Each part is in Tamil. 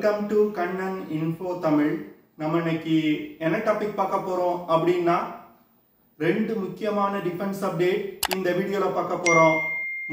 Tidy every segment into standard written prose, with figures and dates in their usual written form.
Welcome to Kannan info Tamil. நம்ம இன்னைக்கு என்ன டாபிக் பார்க்க போறோம் அப்படின்னா, ரெண்டு முக்கியமான டிஃபென்ஸ் அப்டேட் இந்த வீடியோல பார்க்க போறோம்.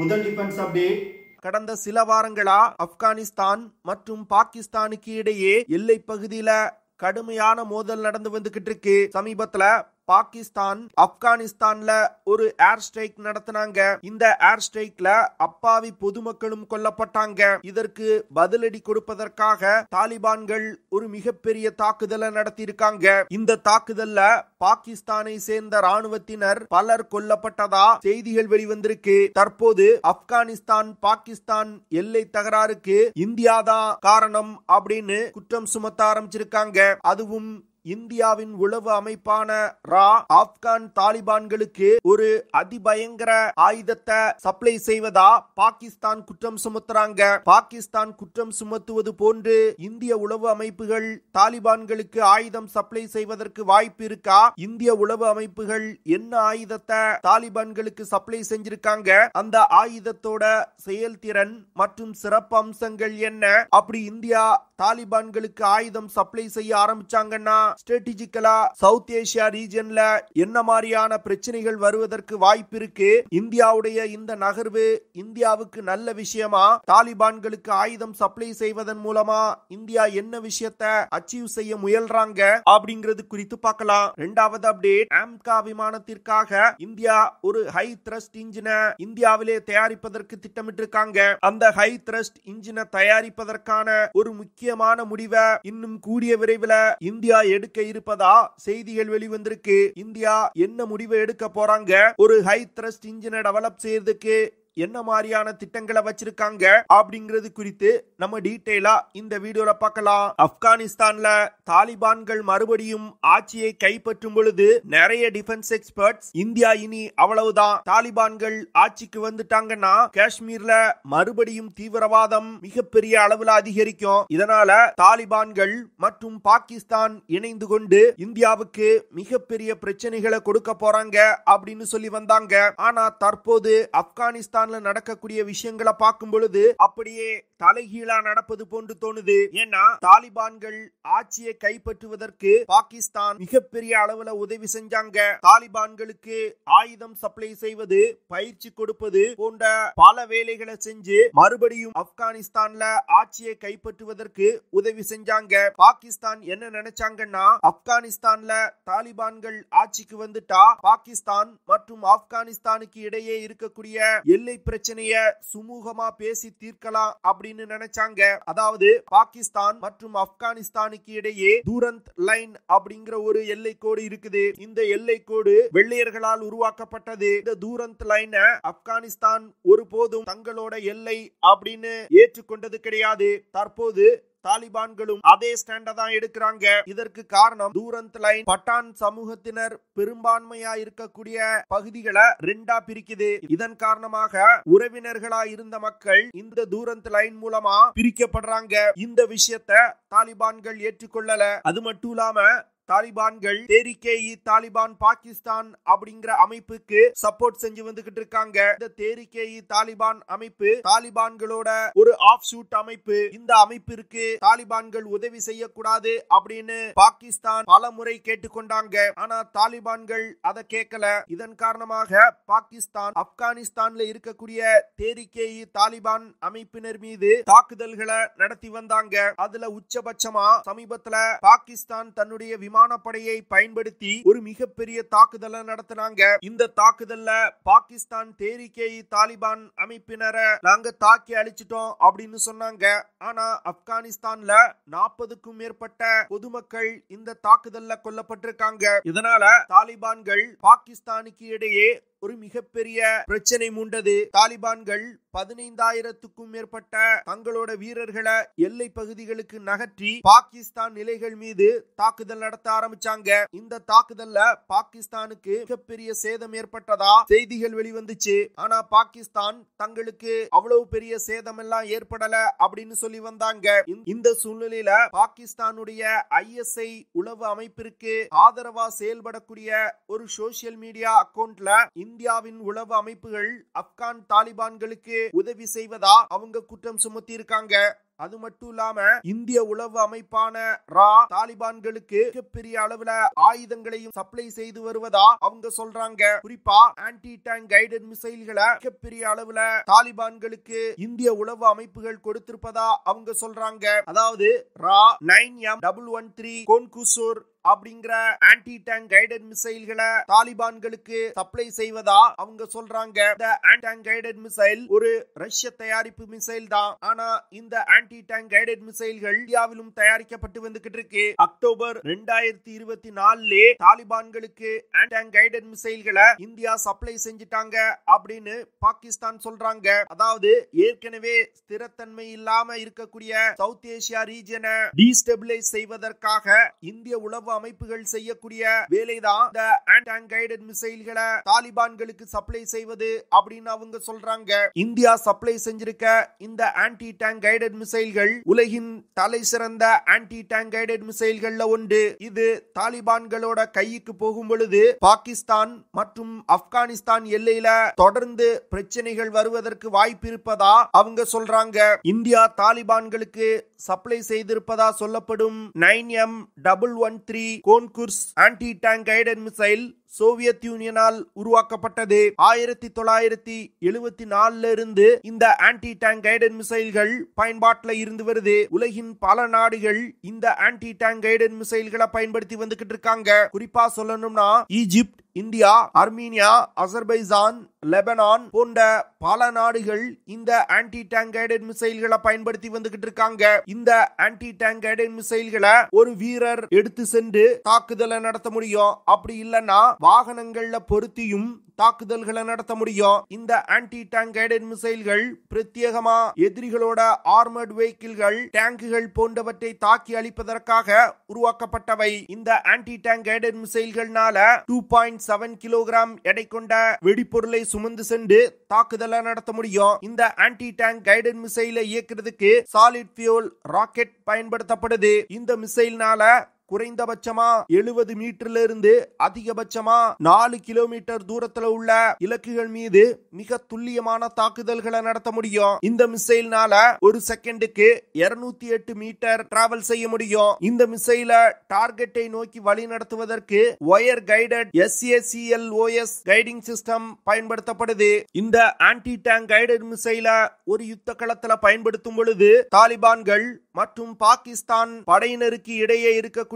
முதல் டிஃபென்ஸ் அப்டேட், கடந்த சில வாரங்களா ஆப்கானிஸ்தான் மற்றும் பாகிஸ்தானுக்கு இடையே எல்லை பகுதியில கடுமையான மோதல் நடந்து வந்துகிட்டு இருக்கு. சமீபத்துல பாகிஸ்தான் ஆப்கானிஸ்தான்ல ஒரு ஏர் ஸ்ட்ரைக் நடத்தினாங்க. இந்த ஏர் ஸ்ட்ரைக்ல அப்பாவி பொதுமக்களும் கொல்லப்பட்டாங்க. இதற்கு பதிலடி கொடுப்பதற்காக தாலிபான்கள் ஒரு மிகப்பெரிய தாக்குதலை நடத்தி இருக்காங்க. இந்த தாக்குதல்ல பாகிஸ்தானை சேர்ந்த ராணுவத்தினர் பலர் கொல்லப்பட்டதா செய்திகள் வெளிவந்திருக்கு. தற்போது ஆப்கானிஸ்தான் பாகிஸ்தான் எல்லை தகராறுக்கு இந்தியா தான் காரணம் அப்படின்னு குற்றம் சுமத்த ஆரம்பிச்சிருக்காங்க. அதுவும் இந்தியாவின் உளவு அமைப்பான ரா ஆப்கான் தாலிபான்களுக்கு ஒரு அதிபயங்கர ஆயுதத்தை சப்ளை செய்வதா பாகிஸ்தான் குற்றம் சுமத்துறாங்க. பாகிஸ்தான் குற்றம் சுமத்துவது போன்று இந்திய உளவு அமைப்புகள் தாலிபான்களுக்கு ஆயுதம் சப்ளை செய்வதற்கு வாய்ப்பு இருக்கா? இந்திய உளவு அமைப்புகள் என்ன ஆயுதத்தை தாலிபான்களுக்கு சப்ளை செஞ்சிருக்காங்க? அந்த ஆயுதத்தோட செயல்திறன் மற்றும் சிறப்பு அம்சங்கள் என்ன? அப்படி இந்தியா தாலிபான்களுக்கு ஆயுதம் சப்ளை செய்ய ஆரம்பிச்சாங்கன்னா ஸ்ட்ராட்டஜிக்கலா சவுத் ஏசியா ரீஜன்ல என்ன மாதிரியான பிரச்சனைகள் வருவதற்கு வாய்ப்பு இருக்கு? இந்தியாவுடைய இந்த நகர்வு இந்தியாவுக்கு நல்ல விஷயமா? தாலிபான்களுக்கு ஆயுதம் சப்ளை செய்வதன் மூலமா இந்தியா என்ன விஷயத்தை அச்சீவ் செய்ய முயல்றாங்க அப்படிங்கிறது குறித்து பார்க்கலாம். இரண்டாவது அப்டேட், ஆம்கா விமானத்திற்காக இந்தியா ஒரு ஹை த்ரஸ்ட் இன்ஜினை இந்தியாவிலே தயாரிப்பதற்கு திட்டமிட்டிருக்காங்க. அந்த ஹை த்ரஸ்ட் இன்ஜினை தயாரிப்பதற்கான ஒரு முக்கியமான முடிவை இன்னும் கூடிய விரைவில் இந்தியா எடுக்க இருப்பதா செய்திகள் வெளிவந்திருக்கு. இந்தியா என்ன முடிவை எடுக்க போறாங்க? ஒரு ஹை த்ரஸ்ட் இன்ஜினை டெவலப் செய்யறதுக்கு என்ன மாதிரியான திட்டங்களை வச்சிருக்காங்க அப்படிங்கிறது குறித்து நம்ம டீடைலா இந்த வீடியோல பார்க்கலாம். ஆப்கானிஸ்தான்ல தாலிபான்கள் மறுபடியும் ஆட்சியை கைப்பற்றும் பொழுது நிறைய டிஃபென்ஸ் எக்ஸ்பர்ட்ஸ் இந்தியா இனி அவ்வளவுதான், தாலிபான்கள் ஆட்சிக்கு வந்துட்டாங்கன்னா காஷ்மீர்ல மறுபடியும் தீவிரவாதம் மிகப்பெரிய அளவுல அதிகரிக்கும். இதனால தாலிபான்கள் மற்றும் பாகிஸ்தான் இணைந்து கொண்டு இந்தியாவுக்கு மிகப்பெரிய பிரச்சனைகளை கொடுக்க போறாங்க அப்படின்னு சொல்லி வந்தாங்க. ஆனா தற்போது ஆப்கானிஸ்தான் நடக்கக்கூடிய விஷயங்களை பார்க்கும் பொழுது அப்படியே தலைகீழா நடப்பது போன்று தோணுது. ஏன்னா தாலிபான்கள் ஆட்சியை கைப்பற்றுவதற்கு பாகிஸ்தான் மிகப்பெரிய அளவுல உதவி செஞ்சாங்க. தாலிபான்களுக்கு ஆயுதம் சப்ளை செய்வது, பயிற்சி கொடுப்பது போன்ற பல வேலைகளை செஞ்சு மறுபடியும் ஆப்கானிஸ்தான்ல ஆட்சியை கைப்பற்றுவதற்கு உதவி செஞ்சாங்க. பாகிஸ்தான் என்ன நினைச்சாங்கன்னா, ஆப்கானிஸ்தான்ல தாலிபான்கள் ஆட்சிக்கு வந்துட்டா பாகிஸ்தான் மற்றும் ஆப்கானிஸ்தானுக்கு இடையே இருக்கக்கூடிய எல்லை பிரச்சனைய சுமூகமா பேசி தீர்க்கலாம் அப்படின்னு நினைச்சாங்க. அதாவது பாகிஸ்தான் மற்றும் ஆப்கானிஸ்தானுக்கு இடையே தூரந்த் லைன் அப்படிங்கிற ஒரு எல்லை கோடு இருக்குது. இந்த எல்லை கோடு வெள்ளையர்களால் உருவாக்கப்பட்டது. இந்த தூரந்த் லைனை ஆப்கானிஸ்தான் ஒருபோதும் தங்களோட எல்லை அப்படின்னு ஏற்றுக்கொண்டது கிடையாது. தற்போது தாலிபான்களும் அதே ஸ்டாண்ட தான் எடுக்கிறாங்க. இதற்கு காரணம் தூரந்த் லைன் பட்டான் சமூகத்தினர் பெரும்பான்மையா இருக்கக்கூடிய பகுதிகளை ரெண்டா பிரிக்குது. இதன் காரணமாக உறவினர்களா இருந்த மக்கள் இந்த தூரந்த் லைன் மூலமா பிரிக்கப்படுறாங்க. இந்த விஷயத்தை தாலிபான்கள் ஏற்றுக்கொள்ளல. அது மட்டும் இல்லாம தாலிபான்கள் தேரிக்கே-இ தாலிபான் பாகிஸ்தான் அப்படிங்கிற அமைப்புக்கு சப்போர்ட் செஞ்சு வந்துகிட்டு இருக்காங்க. இந்த தேரிக்கே-இ தாலிபான் அமைப்பு தாலிபான்களோட ஒரு ஆஃப் ஷூட் அமைப்பு. இந்த அமைப்பிற்கு தாலிபான்கள் உதவி செய்யக்கூடாது அப்படின்னு பாகிஸ்தான் பல முறை கேட்டுக்கொண்டாங்க. ஆனா தாலிபான்கள் அதை கேட்கல. இதன் காரணமாக பாகிஸ்தான் ஆப்கானிஸ்தான்ல இருக்கக்கூடிய தேரிக்கே-இ தாலிபான் அமைப்பினர் மீது தாக்குதல்களை நடத்தி வந்தாங்க. அதுல உச்சபட்சமா சமீபத்துல பாகிஸ்தான் தன்னுடைய விமானப்படையை பயன்படுத்தி ஒரு மிகப்பெரிய தாக்குதலை நடத்தினாங்க. இந்த தாக்குதல்ல பாகிஸ்தான் தேரிக்கே-இ தாலிபான் அமைப்பினரை நாங்க தாக்கி அழிச்சிட்டோம் அப்படின்னு சொன்னாங்க. ஆனா ஆப்கானிஸ்தான்ல 40க்கும் மேற்பட்ட பொதுமக்கள் இந்த தாக்குதல்ல கொல்லப்பட்டிருக்காங்க. இதனால தாலிபான்கள் பாகிஸ்தானுக்கு இடையே ஒரு மிகப்பெரிய பிரச்சனை மூண்டது. தாலிபான்கள் 15,000க்கும் மேற்பட்ட தங்களோட வீரர்களை எல்லை பகுதிகளுக்கு நகர்த்தி பாகிஸ்தான் நிலைகள் மீது தாக்குதல் நடத்த ஆரம்பிச்சாங்க. இந்த தாக்குதல்ல பாகிஸ்தானுக்கு மிகப்பெரிய சேதம் ஏற்பட்டதா செய்திகள் வெளிவந்துச்சு. ஆனா பாகிஸ்தான் தங்களுக்கு அவ்வளவு பெரிய சேதம் எல்லாம் ஏற்படல அப்படின்னு சொல்லி வந்தாங்க. இந்த சூழ்நிலையில பாகிஸ்தானுடைய ISI உளவு அமைப்பிற்கு ஆதரவா செயல்படக்கூடிய ஒரு சோசியல் மீடியா அக்கவுண்ட்ல இந்தியாவின் உளவு அமைப்புகள் ஆப்கான் தாலிபான்களுக்கு உதவி செய்வதா அவங்க குற்றம் சுமத்தி இருக்காங்க. அது மட்டும் இல்லாம இந்திய உளவு அமைப்பான ரா தாலிபான்களுக்கு மிகப்பெரிய அளவுல ஆயுதங்களையும் சப்ளை செய்து வருவதா அவங்க சொல்றாங்க. குறிப்பா ஆன்டி டேங்க் கைடட் மிசைல்களை மிகப்பெரிய அளவுல தாலிபான்களுக்கு இந்திய உளவு அமைப்புகள் கொடுத்திருப்பதா அவங்க சொல்றாங்க. அதாவது ரா 9M113 கோன்குசோர் அப்படிங்கிற ஆன்டி டேங்க் கைடட் மிசைல்களை தாலிபான்களுக்கு சப்ளை செய்வதா அவங்க சொல்றாங்க. இந்த ஆன்டி டேங்க் கைடட் மிசைல் ஒரு ரஷ்ய தயாரிப்பு மிசைல் தான். ஆனா இந்த ஆன்டி டேங்க் கைடட் மிசைல்கள் இந்தியாவிலும் தயாரிக்கப்பட்டு வந்துகிட்டு இருக்கு. அக்டோபர் 2024 தாலிபான்களுக்கு ஆன்டி டேங்க் கைடட் மிசைல்களை இந்தியா சப்ளை செஞ்சிட்டாங்க அப்படின்னு பாகிஸ்தான் சொல்றாங்க. அதாவது ஏற்கனவே ஸ்திரத்தன்மை இல்லாம இருக்கக்கூடிய சவுத் ஏசியா ரீஜனை டீஸ்டெபிலைஸ் செய்வதற்காக இந்திய உளவு அமைப்புகள் செய்யக்கூடிய வேலைதான் இந்த ஆன்டி டேங்க் கைடட் மிசைல்களை தாலிபான்களுக்கு சப்ளை செய்வது அப்படின்னு அவங்க சொல்றாங்க. இந்தியா சப்ளை செஞ்சிருக்க இந்த ஆன்டி டேங்க் கைடட் மிசைல்கள் உலகின் தலை சிறந்த ஆன்டி டேங்க் கைடட் மிசைல்கள்ல ஒன்று. இது தாலிபான்களோட கைக்கு போகும் பொழுது பாகிஸ்தான் மற்றும் ஆப்கானிஸ்தான் எல்லையில தொடர்ந்து பிரச்சனைகள் வருவதற்கு வாய்ப்பு இருப்பதா அவங்க சொல்றாங்க. இந்தியா தாலிபான்களுக்கு சப்ளை செய்திருப்பதா சொல்லப்படும் 9M113 Konkurs anti tank guided missile Soviet யூனியனால் உருவாக்கப்பட்டது. 1974 இருந்து இந்த ஆன்டி டேங்க் கைடட் மிசைல்கள் பயன்பாட்டில் இருந்து வருது. உலகின் பல நாடுகள் இந்த ஆன்டி டேங்க் கைடட் மிசைல்களை பயன்படுத்தி வந்துகிட்டு இருக்காங்க. குறிப்பா சொல்லணும்னா Egypt, India, Armenia, Azerbaijan, Lebanon போன்ற பல நாடுகள் இந்த ஆன்டி டேங்க் கைடட் மிசைல்களை பயன்படுத்தி வந்துகிட்டு இருக்காங்க. இந்த ஆன்டி டேங்க் கைடட் மிசைல்களை ஒரு வீரர் எடுத்து சென்று தாக்குதலை நடத்த முடியும். அப்படி இல்லைன்னா வாகனங்கள்ல பொருத்தியும் தாக்குதல்களை நடத்த முடியும். இந்த ஆன்டி டேங்க் கைடட் மிசைல்கள் பிரத்யேகமா எதிரிகளோட ஆர்மர்ட் வெஹிக்கிள்கள், டேங்குகள் போன்றவற்றை தாக்கி அழிப்பதற்காக உருவாக்கப்பட்டவை. இந்த ஆன்டி டேங்க் கைடட் மிசைல்கள்னால 2.7 கிலோகிராம் எடை கொண்ட வெடிப்பொருளை சுமந்து சென்று தாக்குதலை நடத்த முடியும். இந்த ஆன்டி டேங்க் கைடட் மிசைலை இயக்குறதுக்கு சாலிட் ஃபியூல் ராக்கெட் பயன்படுத்தப்படுது. இந்த மிசைல்னால குறைந்தபட்சமா 70 மீட்டர்ல இருந்து அதிகபட்சமா 4 கிலோமீட்டர் தூரத்துல உள்ள இலக்குகள் மீது மிக துல்லியமான தாக்குதல்களை நடத்த முடியும். இந்த மிசைல்னால ஒரு செகண்டுக்கு 208 மீட்டர் டிராவல் செய்ய முடியும். இந்த மிசைல டார்கெட்டை நோக்கி வழி நடத்துவதற்கு wire guided SACLOS guiding system பயன்படுத்தப்படுது. இந்த ஆன்டி டேங்க் கைடட் மிசைல ஒரு யுத்த களத்துல பயன்படுத்தும் பொழுது தாலிபான்கள் மற்றும் பாகிஸ்தான் படையினருக்கு இடையே இருக்கக்கூடிய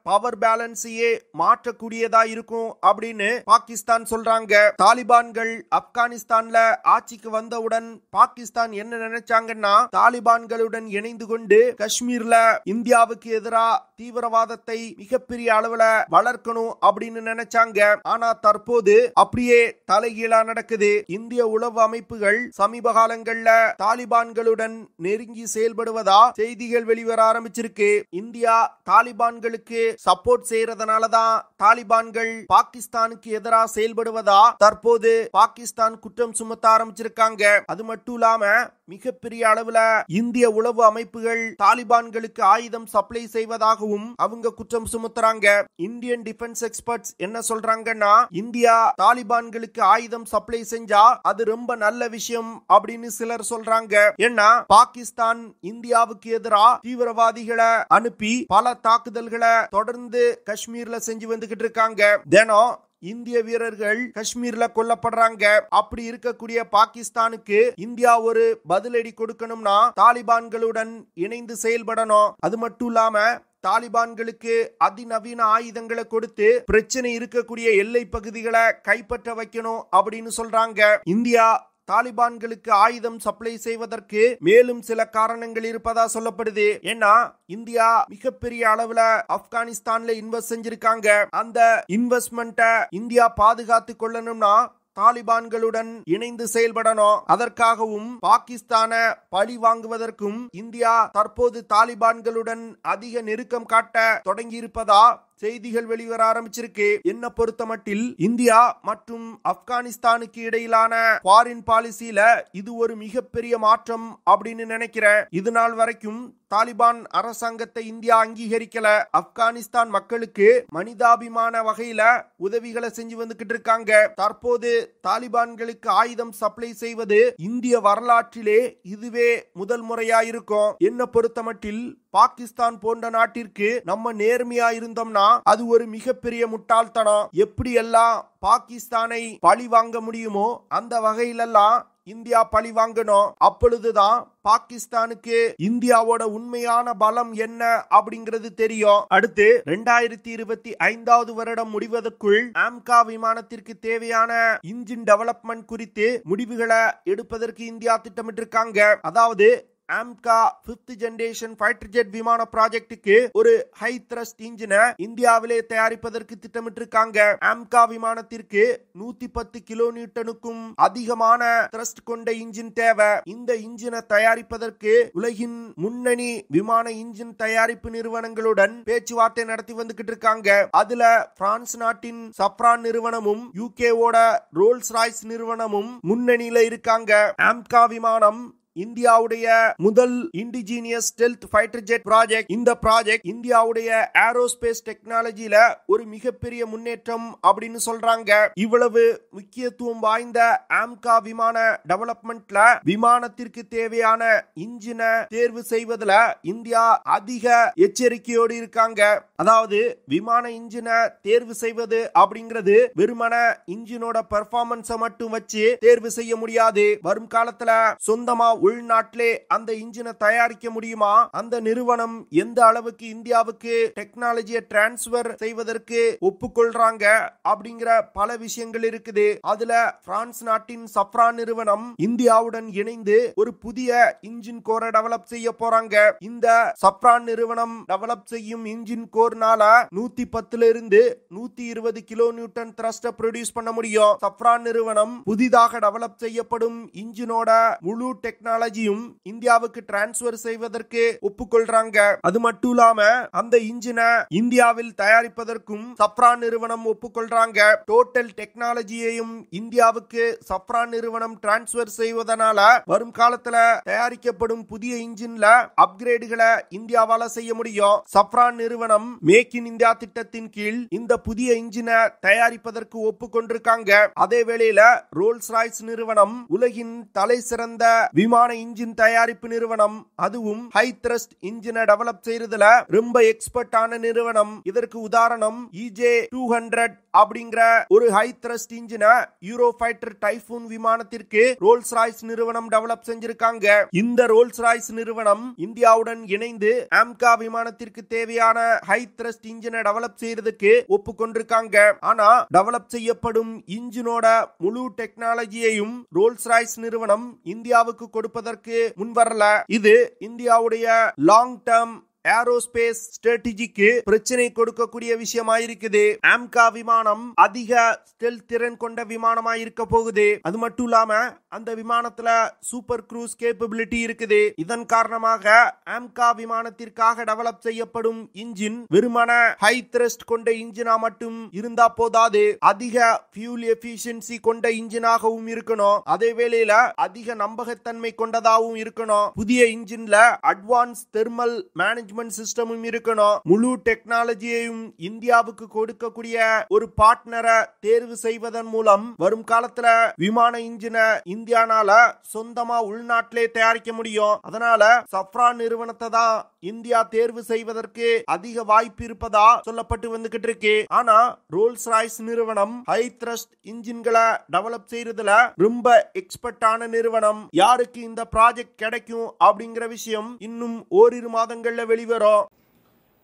பவர் பேலன்ஸையே மாற்றக்கூடியதா இருக்கும் அப்படின்னு பாகிஸ்தான் சொல்றாங்க. தாலிபான்கள் ஆப்கானிஸ்தான்ல ஆட்சிக்கு வந்தவுடன் பாகிஸ்தான் என்ன நினைச்சாங்கன்னா தாலிபான்களுடன் இணைந்து கொண்டு காஷ்மீர்ல இந்தியாவுக்கு எதிராக தீவிரவாதத்தை மிகப்பெரிய அளவுல வளர்க்கணும் அப்படின்னு நினைச்சாங்க. ஆனா தற்போது அப்படியே தலைகீழா நடக்குது. இந்திய உளவு அமைப்புகள் சமீப காலங்கள்ல தாலிபான்களுடன் நெருங்கி செயல்படுவதா செய்திகள் வெளிவர ஆரம்பிச்சிருக்கு. இந்தியா தாலிபான்களுக்கு சப்போர்ட் செய்யறதுனாலதான் தாலிபான்கள் பாகிஸ்தானுக்கு எதிராக செயல்படுவதா தற்போது பாகிஸ்தான் குற்றம் சுமத்த ஆரம்பிச்சிருக்காங்க. அது மட்டும் இல்லாம மிகப்பெரிய அளவுல இந்திய உளவு அமைப்புகள் தாலிபான்களுக்கு ஆயுதம் சப்ளை செய்வதாகவும் அவங்க குற்றம் சுமத்துறாங்க. இந்தியன் டிஃபென்ஸ் எக்ஸ்பர்ட்ஸ் என்ன சொல்றாங்கன்னா இந்தியா தாலிபான்களுக்கு ஆயுதம் சப்ளை செஞ்சா அது ரொம்ப நல்ல விஷயம் அப்படின்னு சிலர் சொல்றாங்க. ஏன்னா பாகிஸ்தான் இந்தியாவுக்கு எதிராக தீவிரவாதிகளை அனுப்பி பல தாக்குதல்களை தொடர்ந்து காஷ்மீர்ல செஞ்சு வந்துகிட்டு இருக்காங்க. தினம் இந்திய வீரர்கள் காஷ்மீர்ல கொல்லப்படுறாங்க. அப்படி இருக்கக்கூடிய பாகிஸ்தானுக்கு இந்தியா ஒரு பதிலடி கொடுக்கணும்னா தாலிபான்களுடன் இணைந்து செயல்படணும். அது மட்டும் இல்லாம தாலிபான்களுக்கு அதிநவீன ஆயுதங்களை கொடுத்து பிரச்சனை இருக்கக்கூடிய எல்லை பகுதிகளை கைப்பற்ற வைக்கணும் அப்படின்னு சொல்றாங்க. இந்தியா தாலிபான்களுக்கு ஆயுதம் சப்ளை செய்வதற்கு மேலும் சில காரணங்கள் இருப்பதா சொல்லப்படுது. ஏன்னா இந்தியா மிகப்பெரிய அளவுல ஆப்கானிஸ்தான்ல இன்வெஸ்ட் செஞ்சிருக்காங்க. அந்த இன்வெஸ்ட்மெண்ட்டை இந்தியா பாதுகாத்து கொள்ளணும்னா தாலிபான்களுடன் இணைந்து செயல்படணும். அதற்காகவும் பாகிஸ்தான பழி வாங்குவதற்கும் இந்தியா தற்போது தாலிபான்களுடன் அதிக நெருக்கம் காட்ட தொடங்கி இருப்பதா செய்திகள் வெளிவர ஆரம்பிச்சிருக்கு. என்ன பொறுத்தமட்டில் இந்தியா மற்றும் ஆப்கானிஸ்தானுக்கு இடையிலான ஃபாரின் பாலிசியில இது ஒரு மிகப்பெரிய மாற்றம் அப்படின்னு நினைக்கிறேன். இது நாள் வரைக்கும் தாலிபான் அரசாங்கத்தை இந்தியா அங்கீகரிக்கல. ஆப்கானிஸ்தான் மக்களுக்கு மனிதாபிமான வகையில உதவிகளை செஞ்சு வந்துகிட்டு இருக்காங்க. தற்போது தாலிபான்களுக்கு ஆயுதம் சப்ளை செய்வது இந்திய வரலாற்றிலே இதுவே முதல் முறையா இருக்கும். என்ன பொறுத்தமட்டில் பாகிஸ்தான் போன்ற நாட்டிற்கு நம்ம நேர்மையா இருந்தோம்னா அது ஒரு மிகப்பெரிய முட்டாள்தனம். எப்படி எல்லாம் பாகிஸ்தானை பழி வாங்க முடியுமோ அந்த வகையிலெல்லாம் இந்தியா பழி வாங்கணும். அப்பொழுதுதான் பாகிஸ்தானுக்கு இந்தியாவோட உண்மையான பலம் என்ன அப்படிங்கிறது தெரியும். அடுத்து 2025 வருடம் முடிவதற்குள் ஆம்கா விமானத்திற்கு தேவையான இன்ஜின் டெவலப்மெண்ட் குறித்து முடிவுகளை எடுப்பதற்கு இந்தியா திட்டமிட்டிருக்காங்க. அதாவது AMCA 5th generation fighter jet விமான ப்ராஜெக்டுக்கு ஒரு ஹை த்ரஸ்ட் இன்ஜினை இந்தியாவிலே தயாரிப்பதற்கு திட்டமிட்டிருக்காங்க. ஆம்கா விமானத்திற்கு 110 கிலோ நியூட்டனுக்கும் அதிகமான த்ரஸ்ட் கொண்ட இன்ஜின் தேவை. இந்த இன்ஜினை தயாரிப்பதற்கு உலகின் முன்னணி விமான இன்ஜின் தயாரிப்பு நிறுவனங்களுடன் பேச்சுவார்த்தை நடத்தி வந்துகிட்டு இருக்காங்க. அதுல பிரான்ஸ் நாட்டின் சப்ரான் நிறுவனமும் யூகேவோட ரோல்ஸ் ராய்ஸ் நிறுவனமும் முன்னணியில இருக்காங்க. ஆம்கா விமானம் இந்தியாவுடைய முதல் indigenous stealth fighter jet project. இந்த ப்ராஜெக்ட் இந்தியாவுடைய ஏரோஸ்பேஸ் டெக்னாலஜில ஒரு மிகப்பெரிய முன்னேற்றம் அப்படின்னு சொல்றாங்க. இவ்வளவு முக்கியத்துவம் வாய்ந்த ஆம்கா விமான டெவலப்மெண்ட்ல விமானத்திற்கு தேவையான இன்ஜினை தேர்வு செய்வதில் இந்தியா அதிக எச்சரிக்கையோடு இருக்காங்க. அதாவது விமான இன்ஜினை தேர்வு செய்வது அப்படிங்கிறது வெறுமன இன்ஜினோட பெர்ஃபார்மன்ஸை மட்டும் வச்சு தேர்வு செய்ய முடியாது. வரும் காலத்துல சொந்தமா உள்நாட்டிலே அந்த இன்ஜினை தயாரிக்க முடியுமா, அந்த நிறுவனம் எந்த அளவுக்கு இந்தியாவுக்கு டெக்னாலஜியை டிரான்ஸ்பர் செய்வதற்கு ஒப்புக்கொள்றாங்க அப்படிங்கிற பல விஷயங்கள் இருக்குது. அதுல பிரான்ஸ் நாட்டின் சப்ரான் நிறுவனம் இந்தியாவுடன் இணைந்து ஒரு புதிய இன்ஜின் கோரை டெவலப் செய்ய போறாங்க. இந்த சப்ரான் நிறுவனம் டெவலப் செய்யும் இன்ஜின் கோர்னால 110 இருந்து 120 கிலோ நியூட்டன் த்ரஸ்ட் ப்ரொடியூஸ் பண்ண முடியும். சப்ரான் நிறுவனம் புதிதாக டெவலப் செய்யப்படும் இன்ஜினோட முழு டெக்னாலஜியும் இந்தியாவுக்கு டிரான்ஸ்பர் செய்வதற்கு ஒப்புக்கொள்றாங்க. அது மட்டும் இல்லாம அந்த இன்ஜினை இந்தியாவில் தயாரிப்பதற்கும் சப்ரான் நிறுவனம் ஒப்புக்கொள்றாங்க. டோட்டல் டெக்னாலஜியையும் இந்தியாவுக்கு சப்ரான் நிறுவனம் டிரான்ஸ்பர் செய்வதனால வரும் காலத்துல தயாரிக்கப்படும் புதிய இன்ஜின்ல அப்கிரேடுகளை இந்தியாவால செய்ய முடியும். சப்ரான் நிறுவனம் மேக் இன் இந்தியா திட்டத்தின் கீழ் இந்த புதிய இன்ஜினை தயாரிப்பதற்கு ஒப்புக்கொண்டிருக்காங்க. அதே வேளையில ரோல்ஸ் ராய்ஸ் நிறுவனம் உலகின் தலை சிறந்த விமான இன்ஜின் தயாரிப்பு நிறுவனம். அதுவும் ஹை த்ரஸ்ட் இன்ஜினை டெவலப் செய்யறதுல ரொம்ப எக்ஸ்பர்ட்டான நிறுவனம். இதற்கு உதாரணம் EJ200 அப்படிங்கிற ஒரு ஹை த்ரஸ்ட் இன்ஜினை யூரோ ஃபைட்டர் டைஃபூன் விமானத்திற்கு ரோல்ஸ் ராய்ஸ் நிறுவனம் டெவலப் செஞ்சிருக்காங்க. இந்த ரோல்ஸ் ராய்ஸ் நிறுவனம் இந்தியாவுடன் இணைந்து ஆம்கா விமானத்திற்கு தேவையான ஹை த்ரஸ்ட் இன்ஜினை டெவலப் செய்யறதுக்கு ஒப்புக்கொண்டிருக்காங்க. ஆனா டெவலப் செய்யப்படும் இன்ஜினோட முழு டெக்னாலஜியையும் ரோல்ஸ் ராய்ஸ் நிறுவனம் இந்தியாவுக்கு கொடுப்பதற்கு முன்வரல. இது இந்தியாவுடைய லாங் டர்ம் ஏரோஸ்பேஸ் ஸ்ட்ராட்டஜிக்கு பிரச்சனை கொடுக்கக்கூடிய விஷயமா இருக்குது. ஆம்கா விமானம் அதிக ஸ்டெல்த் திறன் கொண்ட விமானமா இருக்க போகுது. அது மட்டும் இல்லாம அந்த விமானத்துல சூப்பர் க்ரூஸ் கேப்பபிலிட்டி இருக்குது. இதன் காரணமாக ஆம்கா விமானத்திற்காக டெவலப் செய்யப்படும் இன்ஜின் வெறுமன ஹை த்ரஸ்ட் கொண்ட இன்ஜினா மட்டும் இருந்தா போதாது, அதிக ஃபியூல் எஃபிஷியன்சி கொண்ட இன்ஜினாகவும் இருக்கணும். அதே வேளையில அதிக நம்பகத்தன்மை கொண்டதாகவும் இருக்கணும். புதிய இன்ஜின்ல அட்வான்ஸ் தெர்மல் மேனேஜ்மெண்ட் சிஸ்டமும் இருக்கணும். முழு டெக்னாலஜியையும் இந்தியாவுக்கு கொடுக்கக்கூடிய ஒரு பார்ட்னரை தேர்வு செய்வதன் மூலம் வரும் காலத்துல விமான இன்ஜினை இந்தியானால சொந்தமா உள்நாட்டிலே தயாரிக்க முடியும். அதனால சப்ரான் நிறுவனத்தை தான் இந்தியா தேர்வு செய்வதற்கு அதிக வாய்ப்பு இருப்பதா சொல்லப்பட்டு வந்துகிட்டு இருக்கு. ஆனா ரோல்ஸ் ராய்ஸ் நிறுவனம் ஹை த்ரஸ்ட் இன்ஜின்களை டெவலப் செய்யறதுல ரொம்ப எக்ஸ்பர்ட்டான நிறுவனம். யாருக்கு இந்த ப்ராஜெக்ட் கிடைக்கும் அப்படிங்கிற விஷயம் இன்னும் ஓரிரு மாதங்கள்ல வெளிவரும்.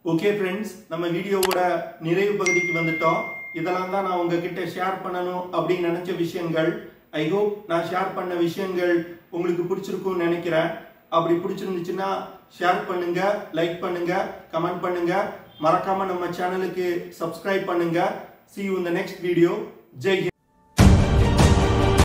ஓகே ஃப்ரெண்ட்ஸ், நம்ம வீடியோவோட நிறைவு பகுதிக்கு வந்துட்டோம். இதெல்லாம் தான் நான் உங்ககிட்ட ஷேர் பண்ணணும் அப்படின்னு நினைச்ச விஷயங்கள். ஐ ஹோப் நான் ஷேர் பண்ண விஷயங்கள் உங்களுக்கு பிடிச்சிருக்கும்னு நினைக்கிறேன். அப்படி பிடிச்சிருந்துச்சுன்னா ஷேர் பண்ணுங்க, லைக் பண்ணுங்க, கமெண்ட் பண்ணுங்க. மறக்காம நம்ம சேனலுக்கு சப்ஸ்கிரைப் பண்ணுங்க. See you in the next video. Jai Hind.